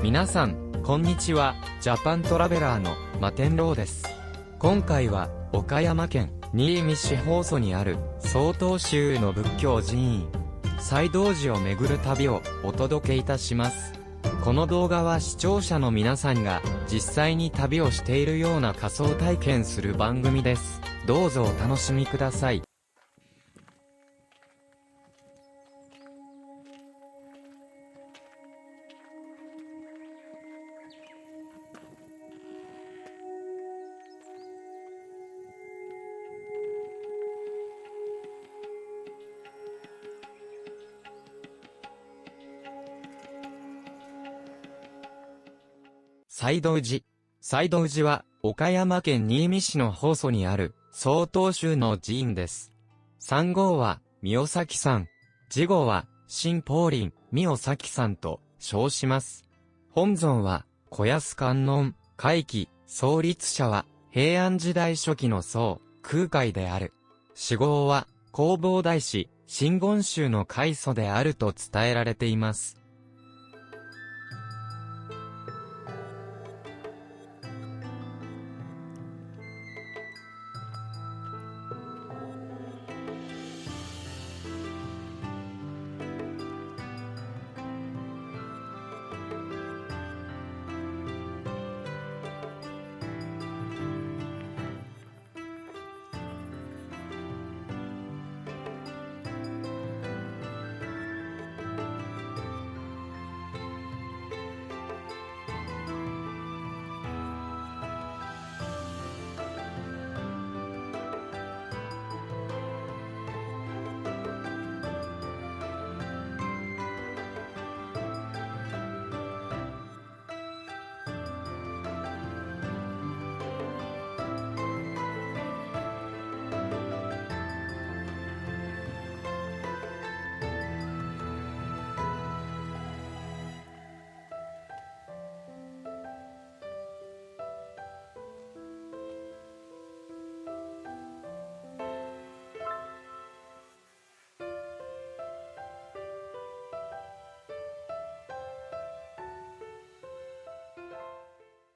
皆さん、こんにちは。ジャパントラベラーの摩天楼です。今回は、岡山県新見市法祖にある曹洞宗の仏教寺院、西道寺を巡る旅をお届けいたします。この動画は視聴者の皆さんが実際に旅をしているような仮想体験する番組です。どうぞお楽しみください。西道寺。西道寺は、岡山県新見市の法祖にある、曹洞宗の寺院です。山号は、御尾崎山。寺号は、新法輪、御尾崎山と、称します。本尊は、小安観音、開基、創立者は、平安時代初期の僧、空海である。死後は、弘法大師、真言宗の開祖であると伝えられています。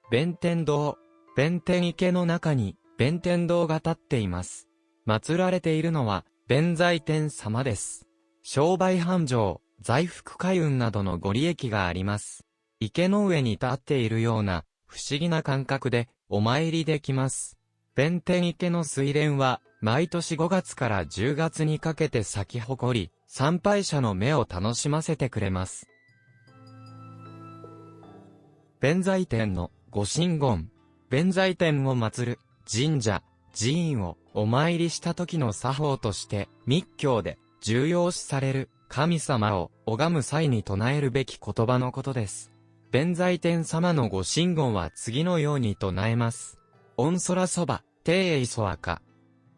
弁天堂。弁天池の中に、弁天堂が建っています。祀られているのは、弁財天様です。商売繁盛、財福開運などのご利益があります。池の上に立っているような、不思議な感覚で、お参りできます。弁天池の水蓮は、毎年5月から10月にかけて咲き誇り、参拝者の目を楽しませてくれます。弁財天のご神言。弁財天を祀る神社、寺院をお参りした時の作法として密教で重要視される神様を拝む際に唱えるべき言葉のことです。弁財天様のご神言は次のように唱えます。御空そば、庭営そ赤。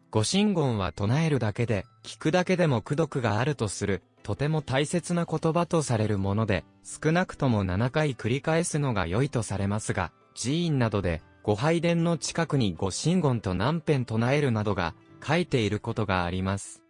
ご神言は唱えるだけで、聞くだけでも功徳があるとする、とても大切な言葉とされるもので、少なくとも7回繰り返すのが良いとされますが、寺院などで、ご拝殿の近くにご神言と何遍唱えるなどが、書いていることがあります。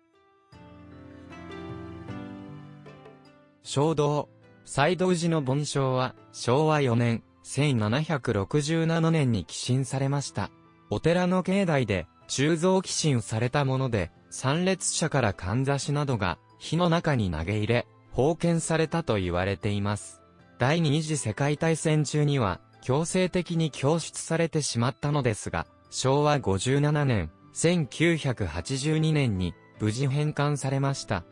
正道。西道寺の梵鐘は、昭和4年、1767年に寄進されました。お寺の境内で、鋳造寄進されたもので、参列者からかんざしなどが火の中に投げ入れ、放煙されたと言われています。第二次世界大戦中には強制的に供出されてしまったのですが、昭和57年、1982年に無事返還されました。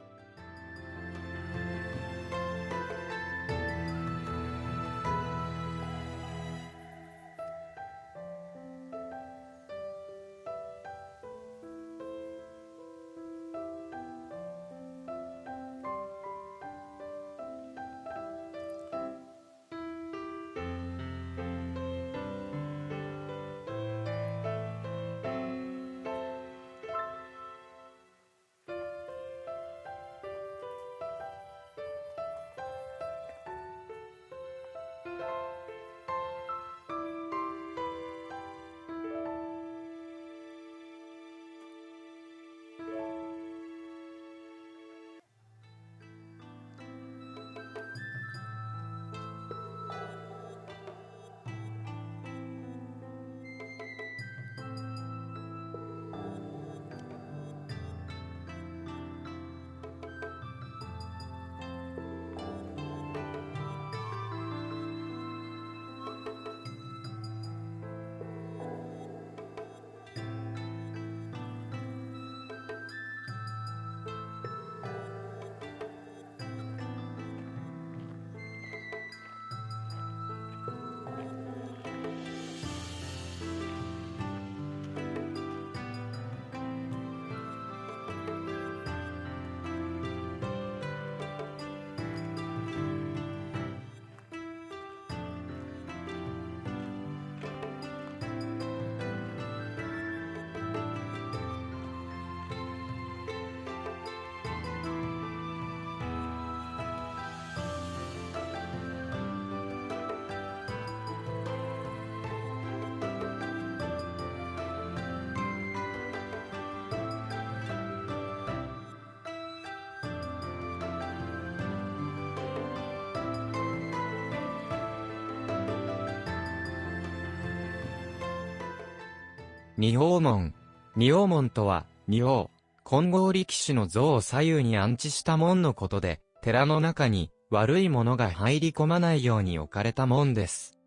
仁王門。仁王門とは、仁王、金剛力士の像を左右に安置した門のことで、寺の中に悪いものが入り込まないように置かれた門です。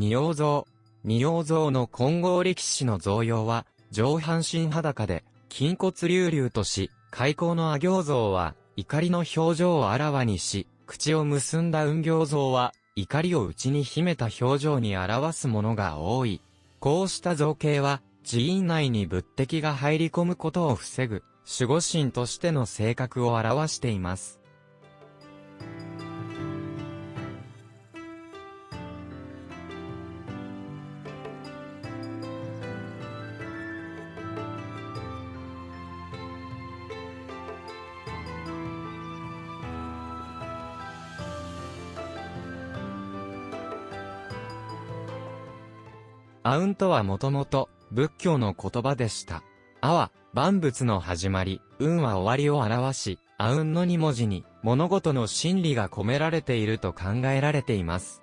仁王像。仁王像の金剛力士の像様は、上半身裸で、筋骨隆々とし、開口の阿形像は、怒りの表情をあらわにし、口を結んだ雲形像は、怒りを内に秘めた表情に表すものが多い。こうした造形は、寺院内に仏敵が入り込むことを防ぐ、守護神としての性格を表しています。阿吽とはもともと仏教の言葉でした。阿は万物の始まり、吽は終わりを表し、阿吽の2文字に物事の真理が込められていると考えられています。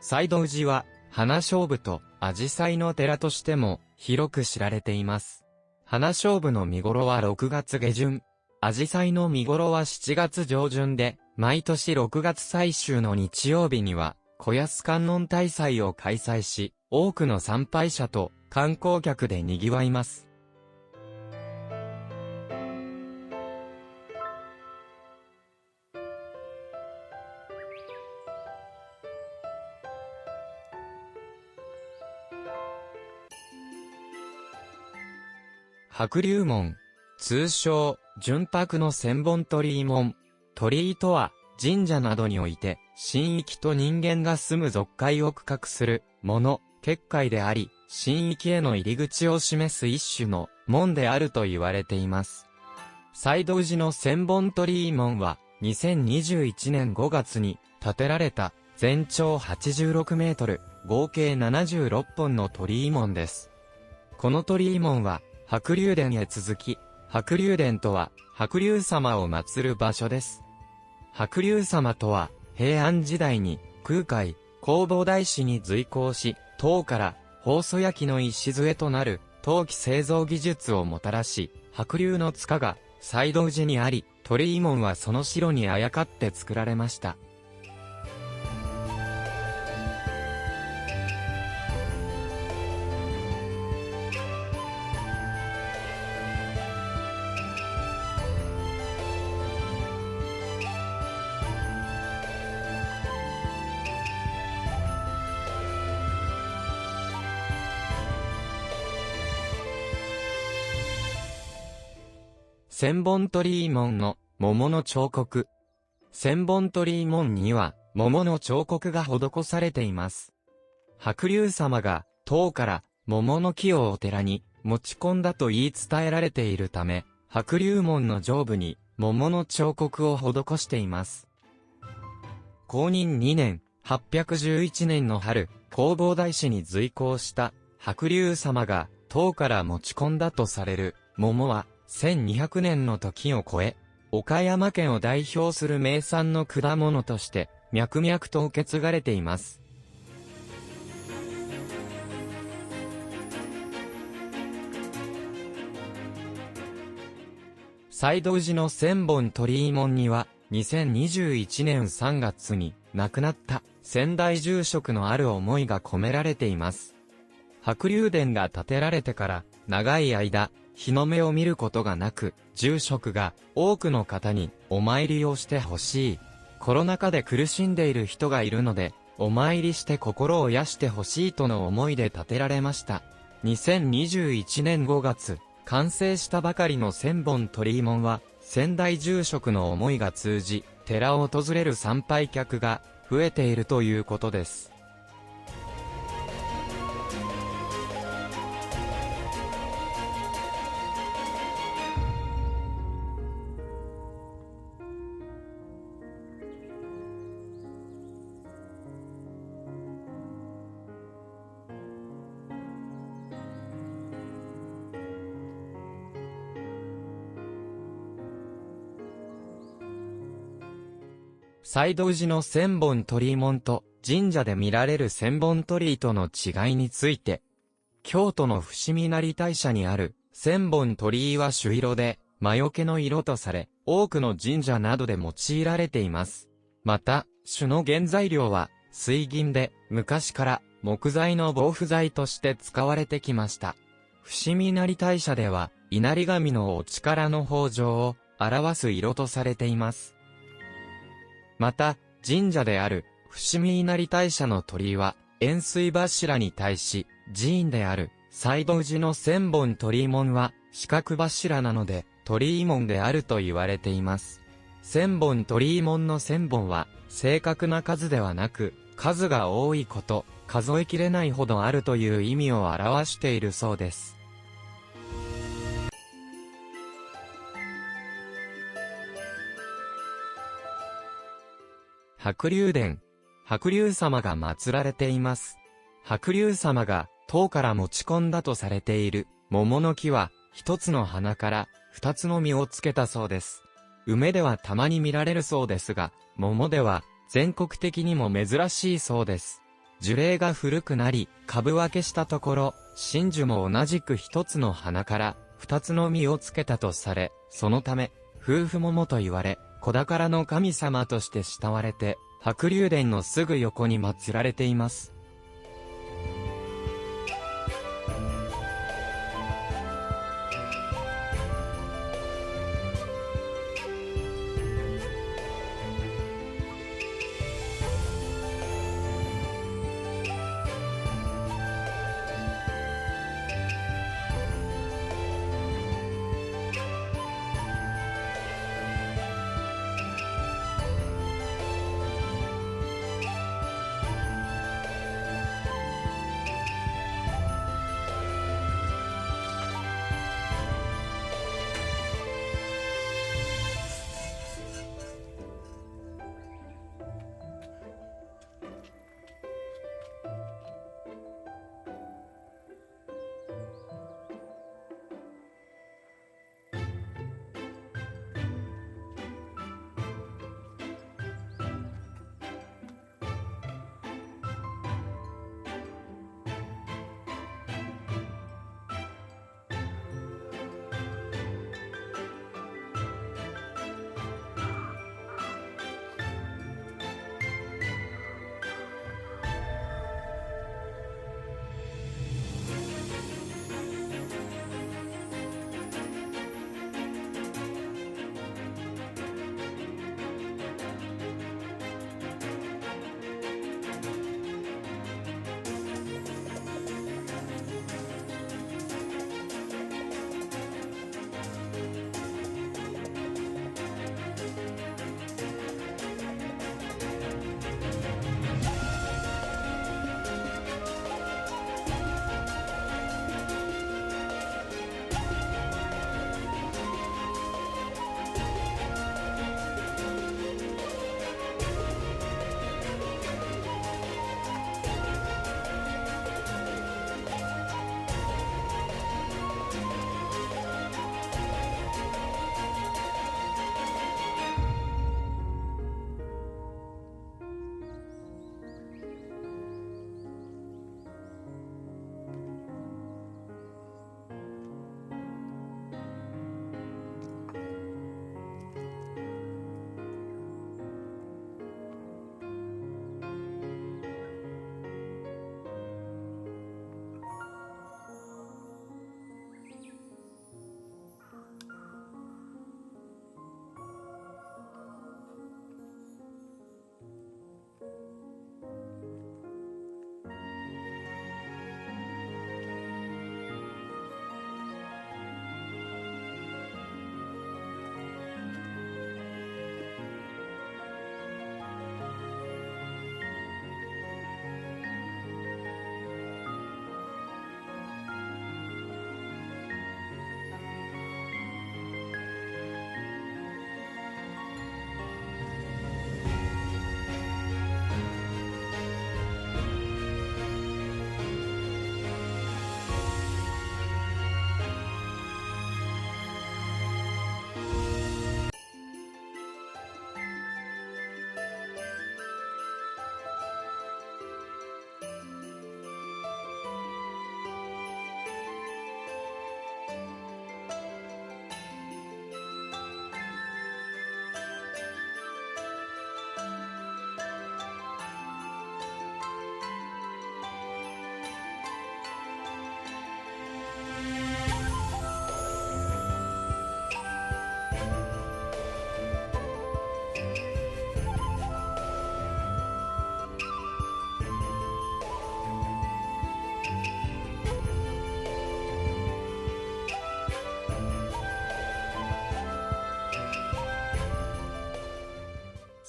西道寺は、花菖蒲と紫陽花の寺としても広く知られています。花菖蒲の見頃は6月下旬。紫陽花の見頃は7月上旬で、毎年6月最終の日曜日には、子安観音大祭を開催し、多くの参拝者と観光客で賑わいます。白龍門。通称、純白の千本鳥居門。鳥居とは、神社などにおいて、神域と人間が住む俗界を区画する、もの、結界であり、神域への入り口を示す一種の門であると言われています。西道寺の千本鳥居門は、2021年5月に、建てられた全長86メートル、合計76本の鳥居門です。この鳥居門は白龍殿へ続き、白龍殿とは白龍様を祀る場所です。白龍様とは平安時代に空海、弘法大師に随行し、唐から宝素焼の礎となる陶器製造技術をもたらし、白龍の塚が西道寺にあり、鳥居門はその城にあやかって作られました。千本鳥居門の桃の彫刻。千本鳥居門には桃の彫刻が施されています。白龍様が唐から桃の木をお寺に持ち込んだと言い伝えられているため、白龍門の上部に桃の彫刻を施しています。弘仁2年、811年の春、弘法大師に随行した白龍様が唐から持ち込んだとされる桃は、1200年の時を超え、岡山県を代表する名産の果物として、脈々と受け継がれています。西道寺の千本鳥居門には、2021年3月に亡くなった先代住職のある思いが込められています。白龍殿が建てられてから長い間、日の目を見ることがなく、住職が多くの方にお参りをしてほしい。コロナ禍で苦しんでいる人がいるので、お参りして心を癒してほしいとの思いで建てられました。2021年5月、完成したばかりの千本鳥居門は、先代住職の思いが通じ、寺を訪れる参拝客が増えているということです。西道寺の千本鳥居門と神社で見られる千本鳥居との違いについて、京都の伏見稲荷大社にある千本鳥居は朱色で魔除けの色とされ、多くの神社などで用いられています。また、朱の原材料は水銀で昔から木材の防腐剤として使われてきました。伏見稲荷大社では稲荷神のお力の豊穣を表す色とされています。また、神社である伏見稲荷大社の鳥居は、円錐柱に対し、寺院である西道寺の千本鳥居門は、四角柱なので、鳥居門であると言われています。千本鳥居門の千本は、正確な数ではなく、数が多いこと、数えきれないほどあるという意味を表しているそうです。白龍殿。白龍様が祀られています。白龍様が唐から持ち込んだとされている桃の木は一つの花から二つの実をつけたそうです。梅ではたまに見られるそうですが、桃では全国的にも珍しいそうです。樹齢が古くなり、株分けしたところ、真珠も同じく一つの花から二つの実をつけたとされ、そのため、夫婦桃と言われ、子宝の神様として慕われて、白龍殿のすぐ横に祀られています。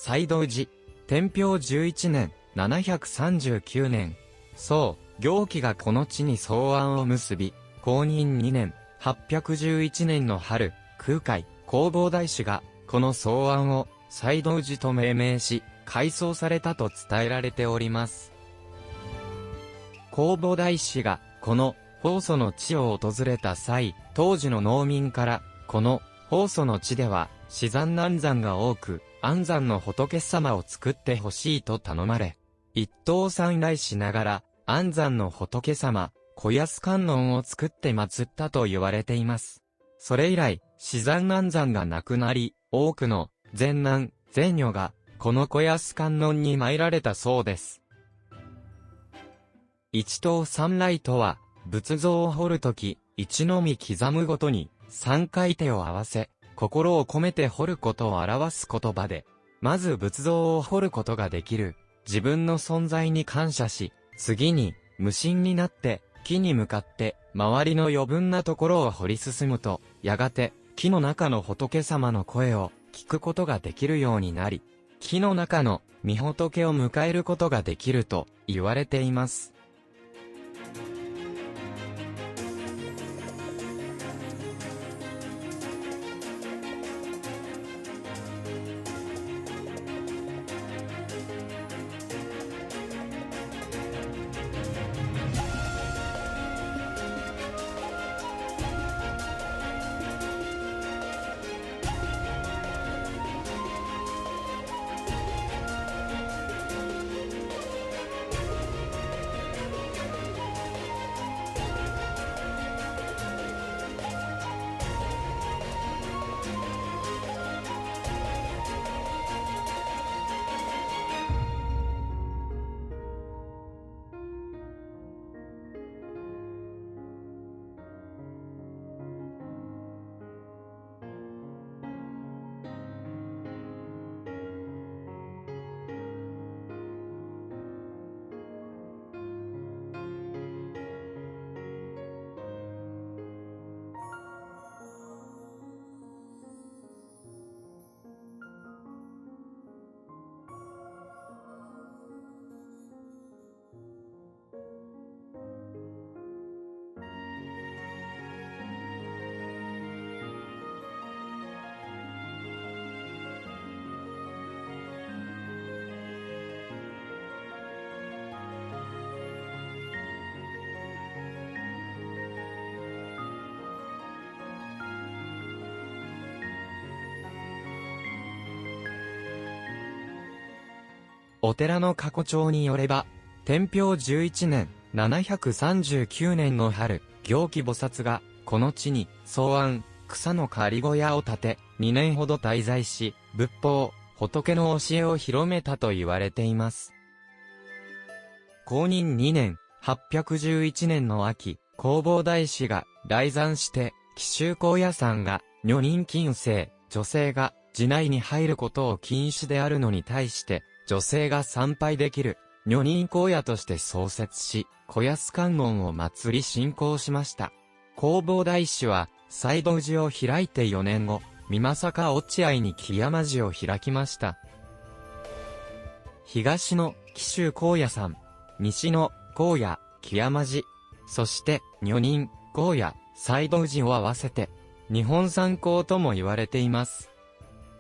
西道寺、天平11年、739年。宋、行基がこの地に草案を結び、公認2年、811年の春、空海、弘法大師が、この草案を、西道寺と命名し、改装されたと伝えられております。弘法大師が、この、法祖の地を訪れた際、当時の農民から、この、法祖の地では、死山難山が多く、安山の仏様を作ってほしいと頼まれ、一刀参来しながら、安山の仏様、小安観音を作って祀ったと言われています。それ以来、死山難山がなくなり、多くの善男、善女が、この小安観音に参られたそうです。一刀参来とは、仏像を彫るとき、一のみ刻むごとに、3回手を合わせ、心を込めて彫ることを表す言葉で、まず仏像を彫ることができる、自分の存在に感謝し、次に、無心になって、木に向かって、周りの余分なところを掘り進むと、やがて、木の中の仏様の声を聞くことができるようになり、木の中の御仏を迎えることができると言われています。お寺の過去帳によれば、天平11年、739年の春、行基菩薩が、この地に、草庵、草の仮小屋を建て、2年ほど滞在し、仏法、仏の教えを広めたと言われています。公認2年、811年の秋、弘法大師が来山して、紀州高野山が、女人禁制、女性が、寺内に入ることを禁止であるのに対して、女性が参拝できる、女人高野として創設し、小安観音を祀り信仰しました。弘法大師は、西道寺を開いて4年後、美作落合に木山寺を開きました。東の紀州高野山、西の高野、木山寺、そして女人、高野、西道寺を合わせて、日本三高とも言われています。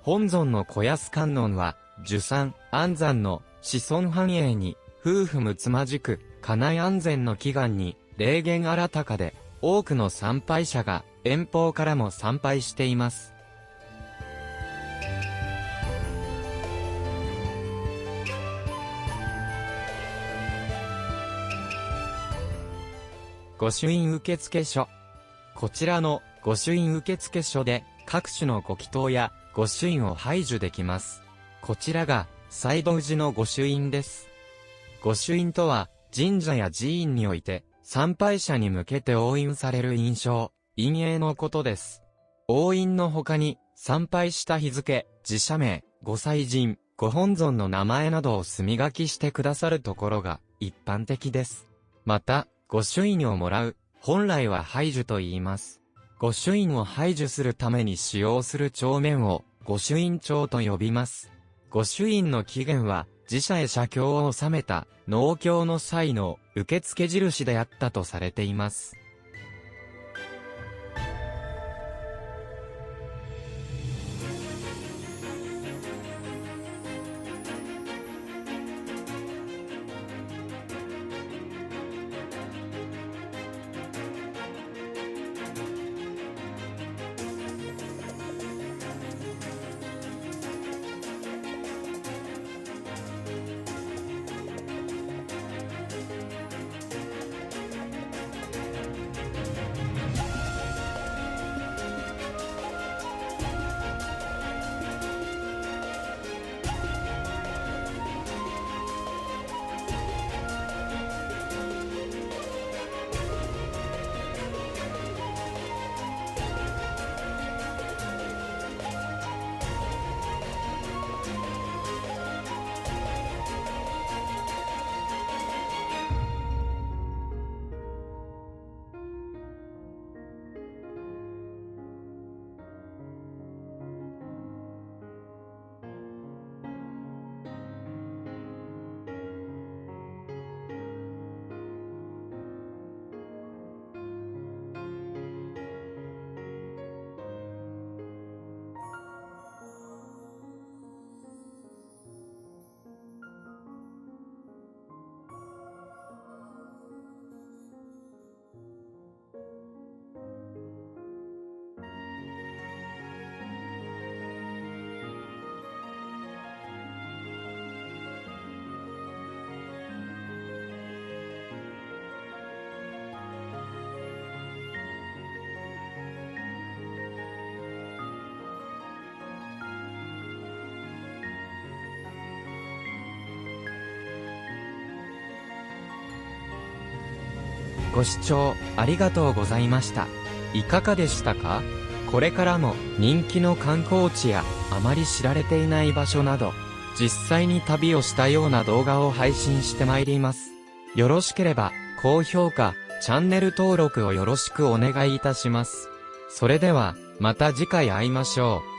本尊の小安観音は、寿山、安山の子孫繁栄に、夫婦むつまじく、家内安全の祈願に、霊言新たかで、多くの参拝者が、遠方からも参拝しています。御朱印受付所。こちらの御朱印受付所で、各種のご祈祷や御朱印を拝受できます。こちらが、西道寺の御朱印です。御朱印とは、神社や寺院において、参拝者に向けて押印される印章、印影のことです。押印の他に、参拝した日付、寺社名、ご祭神、ご本尊の名前などを墨書きしてくださるところが、一般的です。また、御朱印をもらう、本来は拝受と言います。御朱印を拝受するために使用する帳面を、御朱印帳と呼びます。御朱印の起源は、自社へ写経を収めた、納経の際の受付印であったとされています。ご視聴ありがとうございました。いかがでしたか？これからも人気の観光地やあまり知られていない場所など、実際に旅をしたような動画を配信してまいります。よろしければ高評価、チャンネル登録をよろしくお願いいたします。それではまた次回会いましょう。